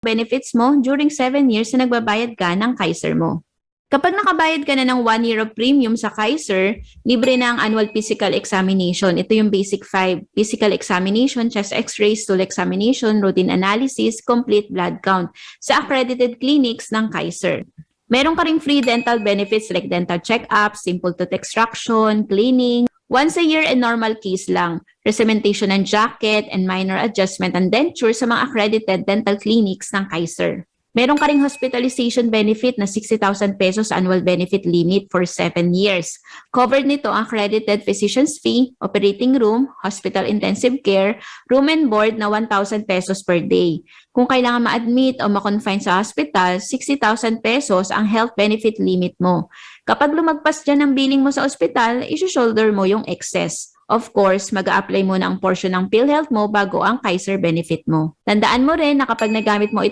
benefits mo during 7 years na nagbabayad ka ng Kaiser mo. Kapag nakabayad ka na ng 1 year of premium sa Kaiser, libre na ang annual physical examination. Ito yung basic 5. Physical examination, chest x-ray, stool examination, routine analysis, complete blood count sa accredited clinics ng Kaiser. Meron ka ring free dental benefits like dental check-up, simple tooth extraction, cleaning, once a year and normal case lang, recementation ng jacket and minor adjustment and denture sa mga accredited dental clinics ng Kaiser. Meron ka ring hospitalization benefit na 60,000 pesos annual benefit limit for 7 years. Covered nito ang accredited physician's fee, operating room, hospital intensive care, room and board na 1,000 pesos per day. Kung kailangan ma-admit o ma-confine sa hospital, 60,000 pesos ang health benefit limit mo. Kapag lumagpas dyan ang billing mo sa ospital, isi-shoulder mo yung excess. Of course, mag-a-apply mo na ang portion ng PhilHealth mo bago ang Kaiser benefit mo. Tandaan mo rin na kapag nagamit mo ito